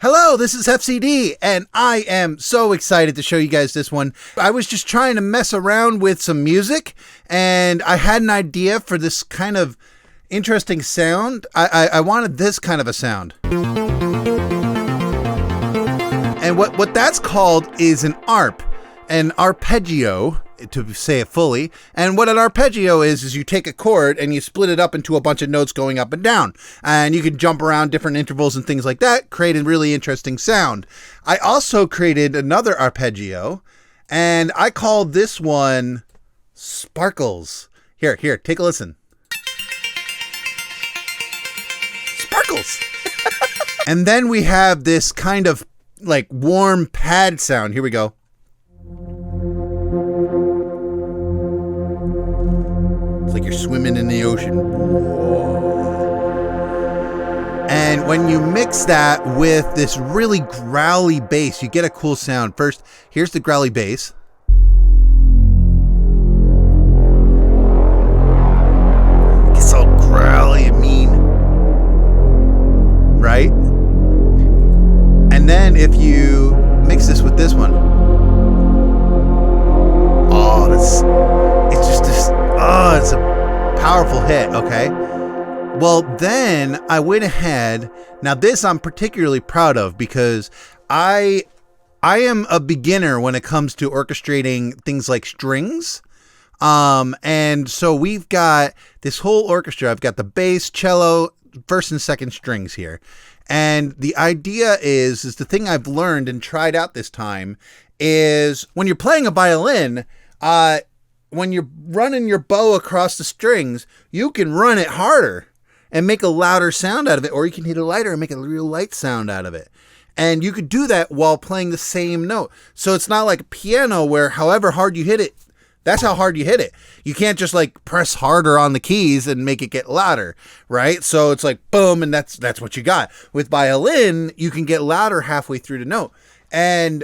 Hello, this is FCD, and I am so excited to show you guys this one. I was just trying to mess around with some music, and I had an idea for this kind of interesting sound. I wanted this kind of a sound. And what that's called is an arp, an arpeggio, to say it fully. And what an arpeggio is you take a chord and you split it up into a bunch of notes going up and down. And you can jump around different intervals and things like that, create a really interesting sound. I also created another arpeggio, and I called this one Sparkles. Here, take a listen. Sparkles! And then we have this kind of like warm pad sound. Here we go. It's like you're swimming in the ocean. And when you mix that with this really growly bass, you get a cool sound. First, here's the growly bass. It's all growly and mean. Right? And then if you mix this with this one. Oh, it's a powerful hit, okay? Well, then I went ahead. Now this I'm particularly proud of because I am a beginner when it comes to orchestrating things like strings. And so we've got this whole orchestra. I've got the bass, cello, first and second strings here. And the idea is the thing I've learned and tried out this time is when you're playing a violin, when you're running your bow across the strings, you can run it harder and make a louder sound out of it, or you can hit it lighter and make a real light sound out of it. And you could do that while playing the same note. So it's not like a piano where however hard you hit it, that's how hard you hit it. You can't just like press harder on the keys and make it get louder, right? So it's like boom, and that's what you got. With violin, you can get louder halfway through the note. And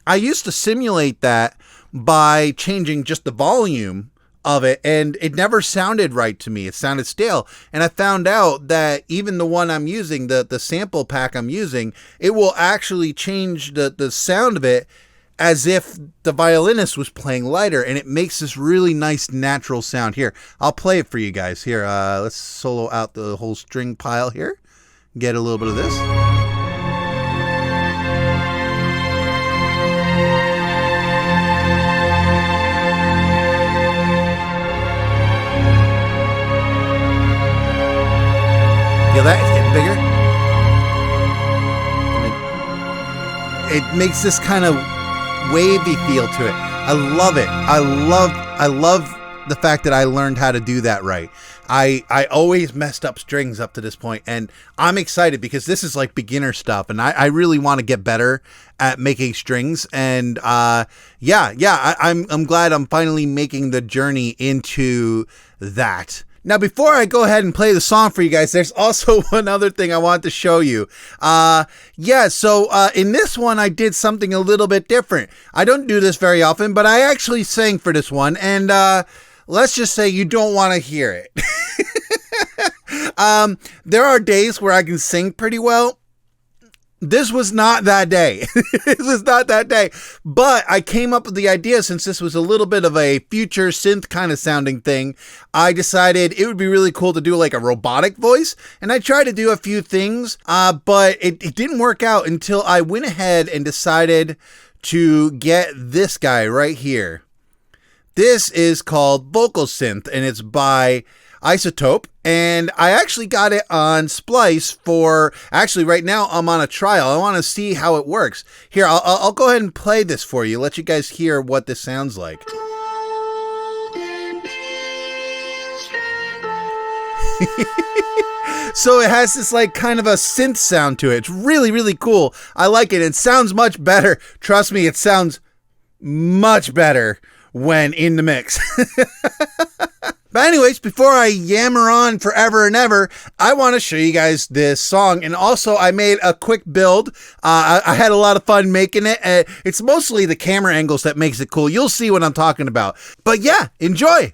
I used to simulate that by changing just the volume of it, and it never sounded right to me. It sounded stale. And I found out that even the one I'm using, the sample pack I'm using, it will actually change the sound of it as if the violinist was playing lighter, and it makes this really nice natural sound. Here, I'll play it for you guys. Here, let's solo out the whole string pile here. Get a little bit of this. Feel that? It's getting bigger. It makes this kind of wavy feel to it. I love it. I love the fact that I learned how to do that right. I always messed up strings up to this point, and I'm excited because this is like beginner stuff, and I really want to get better at making strings. And I'm glad I'm finally making the journey into that. Now, before I go ahead and play the song for you guys, there's also one other thing I want to show you. So in this one, I did something a little bit different. I don't do this very often, but I actually sang for this one, and let's just say you don't want to hear it. There are days where I can sing pretty well. This was not that day. This was not that day. But I came up with the idea, since this was a little bit of a future synth kind of sounding thing, I decided it would be really cool to do like a robotic voice. And I tried to do a few things, but it didn't work out until I went ahead and decided to get this guy right here. This is called Vocal Synth, and it's by iZotope, and I actually got it on Splice for, actually right now I'm on a trial. I want to see how it works. Here, I'll go ahead and play this for you, let you guys hear what this sounds like. So it has this like kind of a synth sound to it. It's really, really cool. I like it. It sounds much better. Trust me, it sounds much better when in the mix. But anyways, before I yammer on forever and ever, I want to show you guys this song. And also, I made a quick build. I had a lot of fun making it. It's mostly the camera angles that makes it cool. You'll see what I'm talking about. But yeah, enjoy.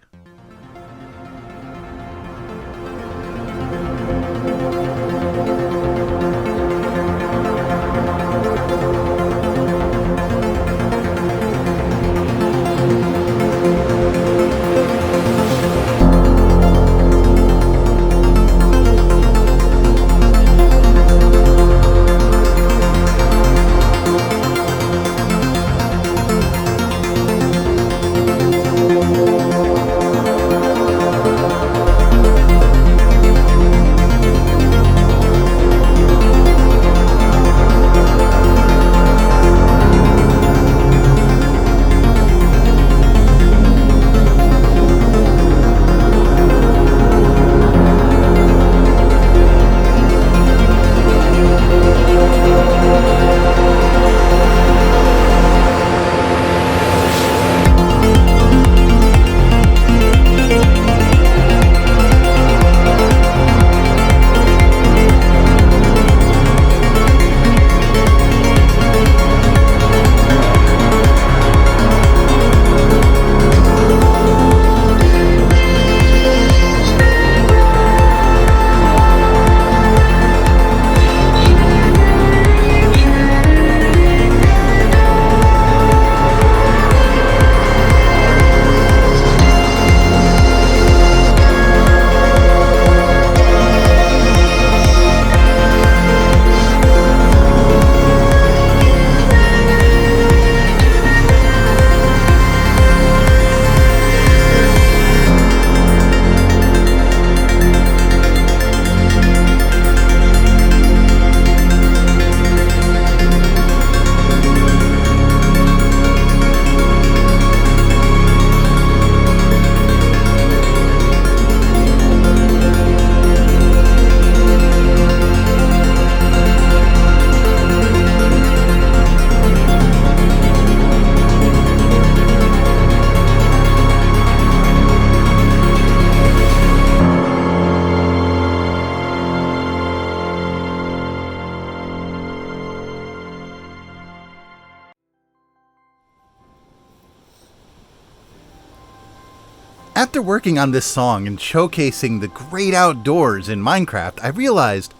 after working on this song and showcasing the great outdoors in Minecraft, I realized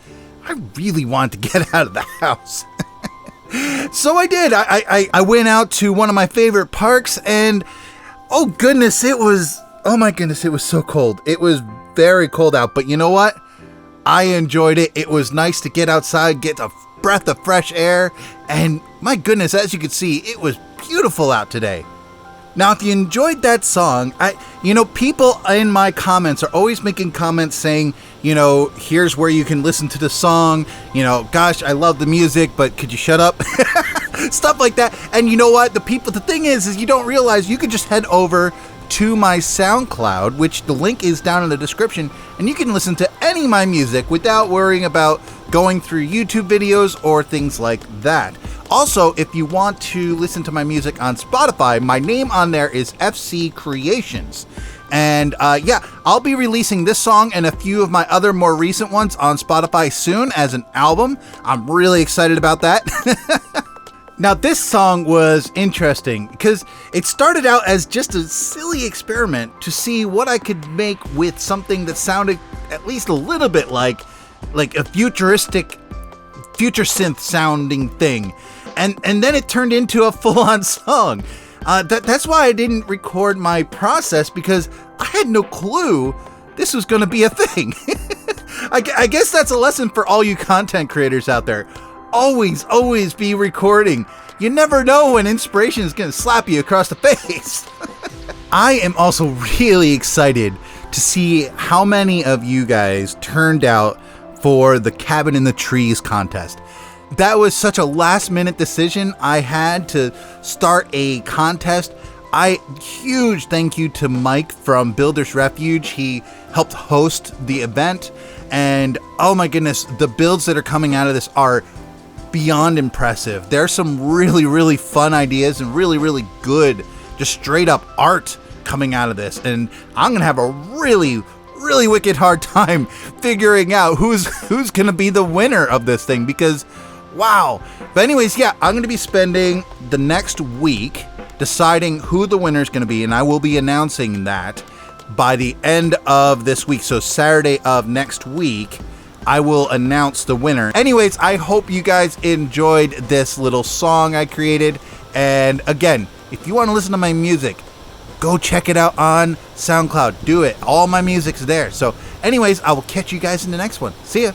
I really wanted to get out of the house. So I did. I went out to one of my favorite parks, and oh my goodness, it was so cold. It was very cold out, but you know what? I enjoyed it. It was nice to get outside, get a breath of fresh air, and my goodness, as you can see, it was beautiful out today. Now, if you enjoyed that song, people in my comments are always making comments saying, here's where you can listen to the song, gosh, I love the music, but could you shut up? Stuff like that. And you know what? The thing is you don't realize you can just head over to my SoundCloud, which the link is down in the description, and you can listen to any of my music without worrying about going through YouTube videos or things like that. Also, if you want to listen to my music on Spotify, my name on there is FC Creations. And I'll be releasing this song and a few of my other more recent ones on Spotify soon as an album. I'm really excited about that. Now, this song was interesting because it started out as just a silly experiment to see what I could make with something that sounded at least a little bit like a future synth sounding thing. And then it turned into a full-on song. That's why I didn't record my process, because I had no clue this was going to be a thing. I guess that's a lesson for all you content creators out there. Always be recording. You never know when inspiration is going to slap you across the face. I am also really excited to see how many of you guys turned out for the Cabin in the Trees contest. That was such a last-minute decision I had to start a contest. Huge thank you to Mike from Builders Refuge. He helped host the event, and oh my goodness, the builds that are coming out of this are beyond impressive. There's some really, really fun ideas and really, really good, just straight up art coming out of this, and I'm gonna have a really wicked hard time figuring out who's gonna be the winner of this thing, because wow. But anyways, I'm gonna be spending the next week deciding who the winner is gonna be, and I will be announcing that by the end of this week. So Saturday of next week, I will announce the winner. Anyways, I hope you guys enjoyed this little song I created, and again, if you want to listen to my music, go check it out on SoundCloud. Do it. All my music's there. So anyways, I will catch you guys in the next one. See ya.